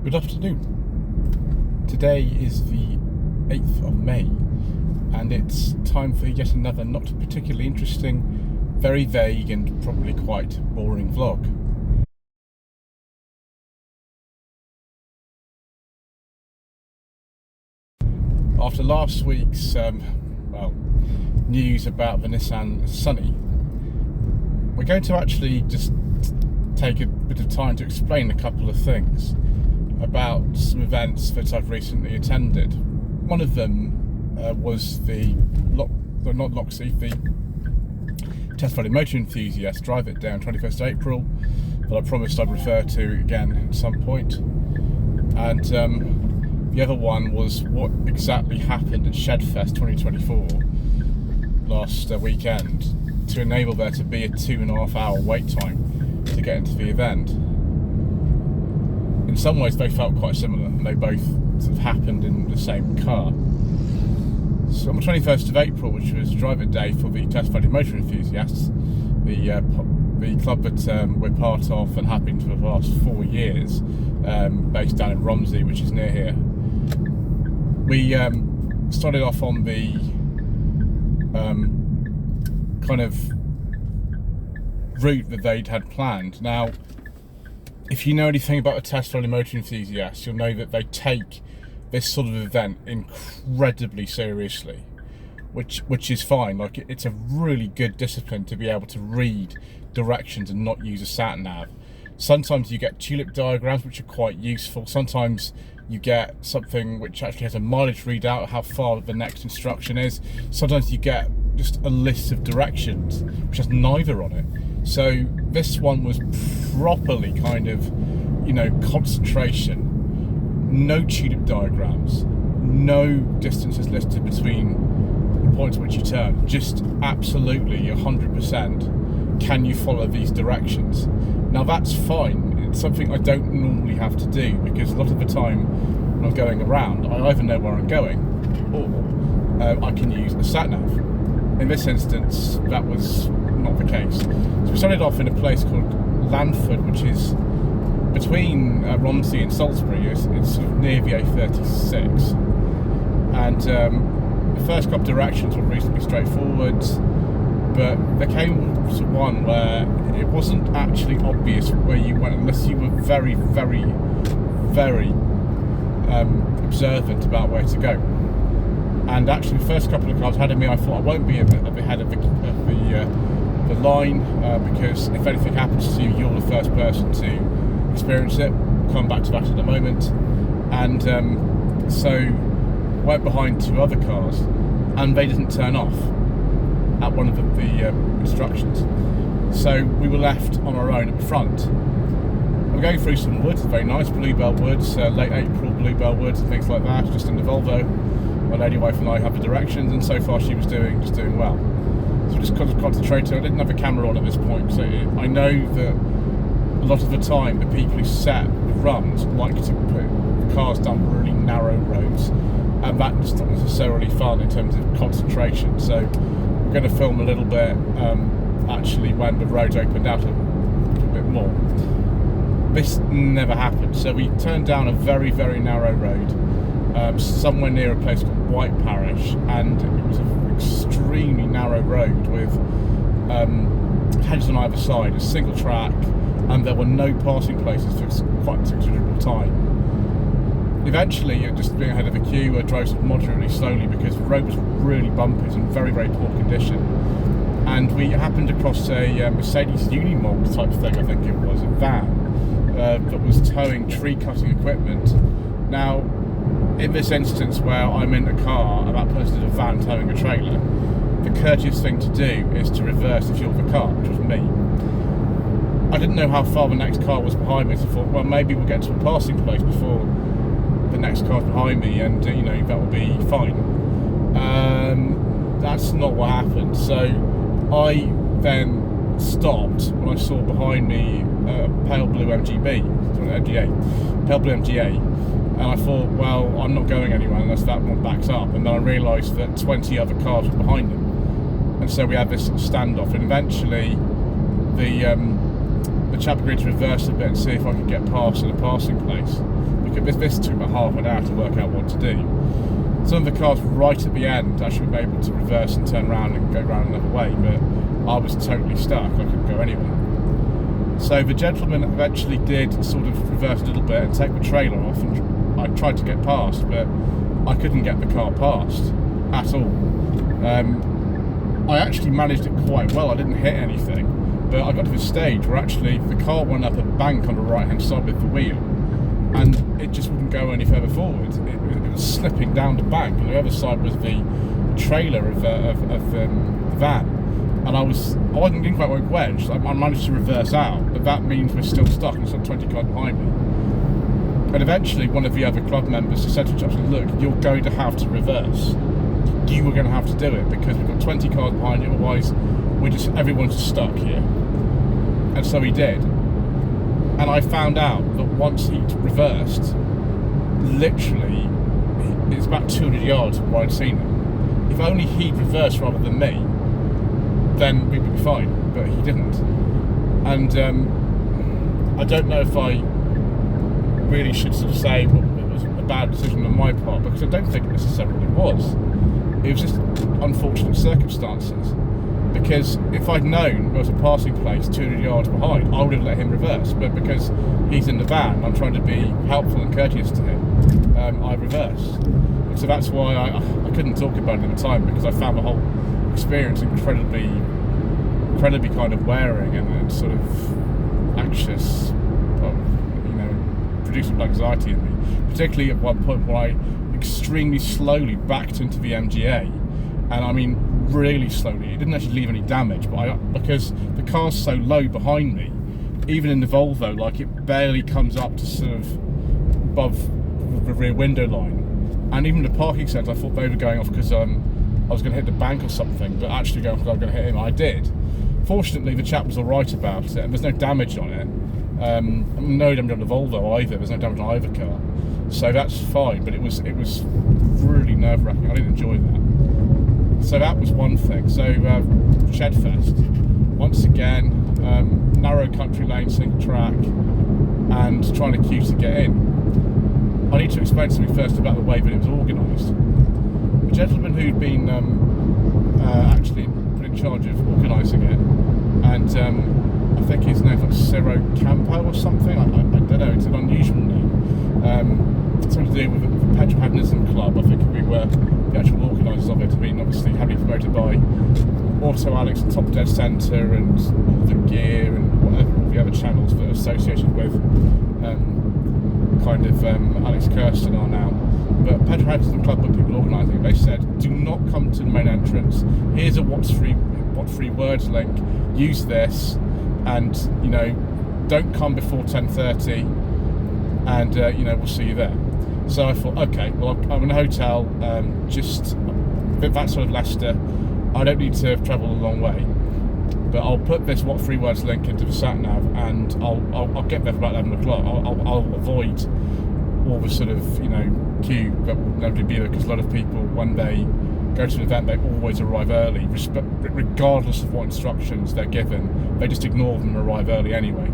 Good afternoon. Today is the 8th of May and it's time for yet another not particularly interesting, very vague and probably quite boring vlog. After last week's news about the Nissan Sunny, we're going to actually just take a bit of time to explain a couple of things about some events that I've recently attended. One of them was the Test Valley Motor Enthusiast Drive It Day on 21st April that I promised I'd refer to again at some point. And the other one was what exactly happened at Shedfest 2024 last weekend to enable there to be a 2.5 hour wait time to get into the event. In some ways they felt quite similar and they both sort of happened in the same car. So on the 21st of April, which was Drive It Day for the Test Valley Motor Enthusiasts, the club that we're part of and have been for the last 4 years, based down in Romsey, which is near here. We started off on the kind of route that they'd had planned. Now, if you know anything about the Test Valley Motor Enthusiasts, you'll know that they take this sort of event incredibly seriously, which is fine. Like, it's a really good discipline to be able to read directions and not use a sat nav. Sometimes you get tulip diagrams, which are quite useful. Sometimes you get something which actually has a mileage readout, how far the next instruction is. Sometimes you get just a list of directions, which has neither on it. So this one was properly kind of, concentration. No tulip diagrams, no distances listed between the points at which you turn. Just absolutely 100%. Can you follow these directions? Now that's fine. It's something I don't normally have to do because a lot of the time when I'm going around, I either know where I'm going or I can use a sat nav. In this instance, that was not the case. So we started off in a place called Landford, which is between Romsey and Salisbury. It's sort of near the A36. And the first couple of directions were reasonably straightforward, but there came to one where it wasn't actually obvious where you went unless you were very, very, very observant about where to go. And actually the first couple of cars ahead of me, I thought I won't be at the head of the line because if anything happens to you, you're the first person to experience it. We'll come back to that in a moment. And so went behind two other cars and they didn't turn off at one of the instructions. So we were left on our own at the front. We're going through some woods, very nice bluebell woods, late April bluebell woods and things like that, just in the Volvo. My lady wife and I have the directions, and so far she was just doing well. So just concentrating. I didn't have a camera on at this point, so I know that a lot of the time the people who set the runs like to put cars down really narrow roads, and that's not necessarily fun in terms of concentration. So we're going to film a little bit actually when the roads opened out a bit more. This never happened, so we turned down a very, very narrow road somewhere near a place called White Parish, and it was an extremely narrow road with hedges on either side, a single track, and there were no passing places for quite a considerable time. Eventually, just being ahead of the queue, I drove sort of moderately slowly because the road was really bumpy and very, very poor condition. And we happened across a Mercedes Unimog type thing, I think it was, a van that was towing tree cutting equipment. Now, in this instance where I'm in a car about posted a van towing a trailer, the courteous thing to do is to reverse if you're the car, which was me. I didn't know how far the next car was behind me, so I thought, well, maybe we'll get to a passing place before the next car's behind me, and that will be fine. That's not what happened. So I then stopped when I saw behind me a pale blue pale blue MGA. And I thought, well, I'm not going anywhere unless that one backs up. And then I realised that 20 other cars were behind him. And so we had this sort of standoff. And eventually, the chap agreed to reverse a bit and see if I could get past in a passing place. this took about half an hour to work out what to do. Some of the cars right at the end actually were able to reverse and turn around and go round another way, but I was totally stuck. I couldn't go anywhere. So the gentleman eventually did sort of reverse a little bit and take the trailer off, and I tried to get past, but I couldn't get the car past at all. I actually managed it quite well. I didn't hit anything, but I got to the stage where actually the car went up a bank on the right hand side with the wheel, and it just wouldn't go any further forward. It was slipping down the bank, and the other side was the trailer of the van, and I wasn't getting quite wedged. I managed to reverse out, but that means we're still stuck, and some 20 cars behind me. And eventually one of the other club members said to me, look, you're going to have to reverse. You were going to have to do it, because we've got 20 cars behind you, otherwise everyone's just stuck here. And so he did. And I found out that once he'd reversed, literally, it's about 200 yards from where I'd seen him. If only he'd reversed rather than me, then we would be fine, but he didn't. And I don't know if I really should sort of say it was a bad decision on my part, because I don't think it necessarily was. It was just unfortunate circumstances. Because if I'd known there was a passing place 200 yards behind, I would have let him reverse. But because he's in the van, I'm trying to be helpful and courteous to him, I reversed. So that's why I couldn't talk about it at the time, because I found the whole experience incredibly kind of wearing and sort of anxious, produced some anxiety in me. Particularly at one point where I extremely slowly backed into the MGA, and I mean really slowly. It didn't actually leave any damage, but because the car's so low behind me, even in the Volvo, like, it barely comes up to sort of above the rear window line. And even the parking sensors, I thought they were going off because I was going to hit the bank or something, but actually going because I was going to hit him. I did. Fortunately, the chap was all right about it, and there's no damage on it. No damage on the Volvo either. There's no damage on either car, so that's fine. But it was really nerve-wracking. I didn't enjoy that. So that was one thing. So Shedfest, once again, narrow country lane, single track, and trying to queue to get in. I need to explain something first about the way that it was organised. The gentleman who'd been actually put in charge of organising it, and I think his name's like Ciro Campo or something. I don't know. It's an unusual name. Something to do with the Petropaganism Club. I think we were the actual organisers of it. I mean, obviously heavily promoted by Auto Alex and Top Dead Centre and all the gear and whatever, all the other channels that are associated with Alex Kirsten are now. But Petropaganism Club were people organising it. They said, do not come to the main entrance. Here's a what free words link. Use this, and don't come before 10:30, and we'll see you there. So I thought, okay, well, I'm in a hotel, just that sort of Leicester. I don't need to travel a long way, but I'll put this what free words link into the sat nav, and I'll get there for about 11 o'clock. I'll avoid all the sort of queue that will nobody be there, because a lot of people, when they go to an event, they always arrive early, regardless of what instructions they're given. They just ignore them and arrive early anyway.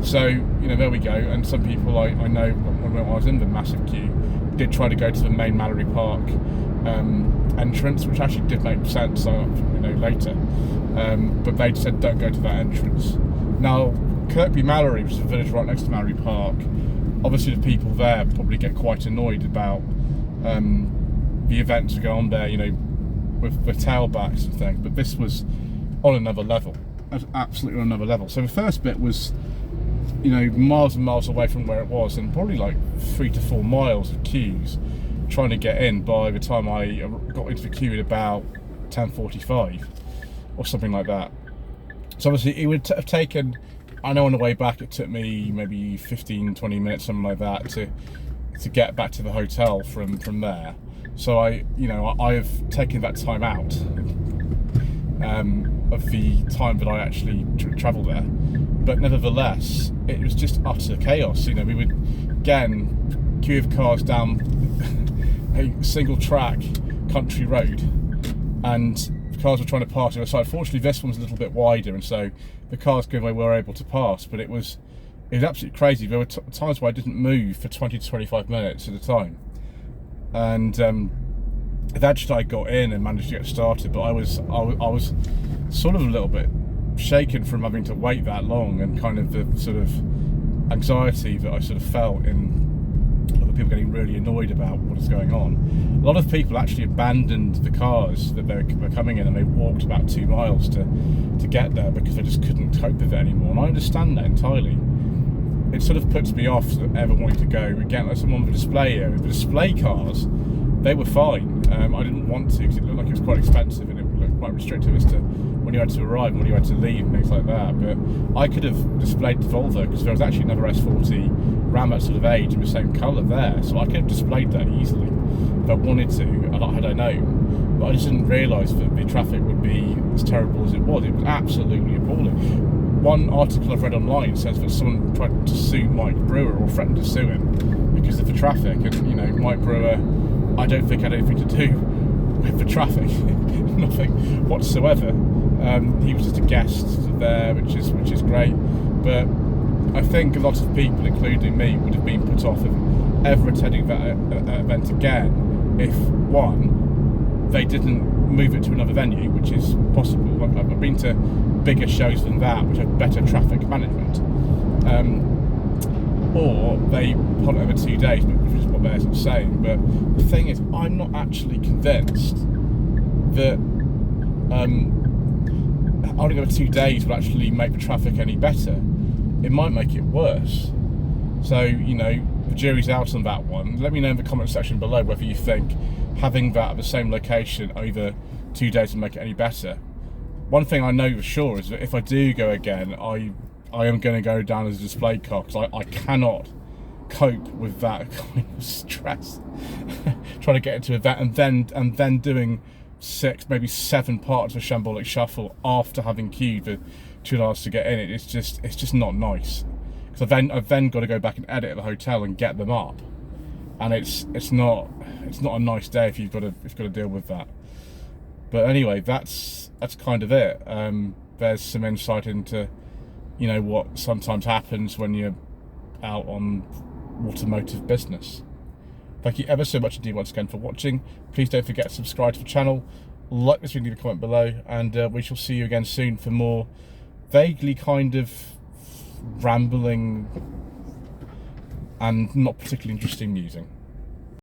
So there we go. And some people I know, when I was in the massive queue, did try to go to the main Mallory Park entrance, which actually did make sense later, but they said don't go to that entrance. Now Kirkby Mallory, which is a village right next to Mallory Park, obviously the people there probably get quite annoyed about the events that go on there, with the tailbacks and things, but this was on another level. It was absolutely on another level. So the first bit was miles and miles away from where it was, and probably like 3 to 4 miles of queues trying to get in. By the time I got into the queue at about 10:45 or something like that. So obviously it would have taken, I know on the way back it took me maybe 15-20 minutes, something like that, to get back to the hotel from there. So I've taken that time out of the time that I actually travelled there. But nevertheless, it was just utter chaos. We would, again, queue of cars down a single track country road, and the cars were trying to pass the other side. Fortunately, this one was a little bit wider, and so the cars we were able to pass, but it was it was absolutely crazy. There were times where I didn't move for 20 to 25 minutes at a time, and eventually I got in and managed to get started. But I was sort of a little bit shaken from having to wait that long, and kind of the sort of anxiety that I sort of felt in other people getting really annoyed about what is going on. A lot of people actually abandoned the cars that they were coming in, and they walked about 2 miles to get there because they just couldn't cope with it anymore. And I understand that entirely. It sort of puts me off ever wanting to go again. Like someone with a display area, the display cars, they were fine. I didn't want to because it looked like it was quite expensive, and it looked quite restrictive as to when you had to arrive and when you had to leave and things like that. But I could have displayed the Volvo because there was actually another S40 around that sort of age in the same colour there, so I could have displayed that easily if I wanted to, had I known. But I just didn't realise that the traffic would be as terrible as it was. It was absolutely appalling. One article I've read online says that someone tried to sue Mike Brewer, or threatened to sue him because of the traffic, and Mike Brewer, I don't think had anything to do with the traffic, nothing whatsoever. He was just a guest there, which is great. But I think a lot of people, including me, would have been put off of ever attending that event again if, one, they didn't move it to another venue, which is possible. I've been to bigger shows than that, which have better traffic management, or they put it over 2 days, which is what they're sort of saying. But the thing is, I'm not actually convinced that only over 2 days will actually make the traffic any better. It might make it worse. So, the jury's out on that one. Let me know in the comment section below whether you think having that at the same location over 2 days will make it any better. One thing I know for sure is that if I do go again, I am going to go down as a display car, because I cannot cope with that kind of stress. Trying to get into that and then doing 6, maybe 7 parts of Shambolic Shuffle after having queued for 2 hours to get in. It's just not nice, because I've then got to go back and edit at the hotel and get them up, and it's not a nice day if you've got to deal with that. But anyway, that's kind of it. There's some insight into what sometimes happens when you're out on automotive business. Thank you ever so much indeed once again for watching. Please don't forget to subscribe to the channel, like this video, leave a comment below, and we shall see you again soon for more vaguely kind of rambling and not particularly interesting musing.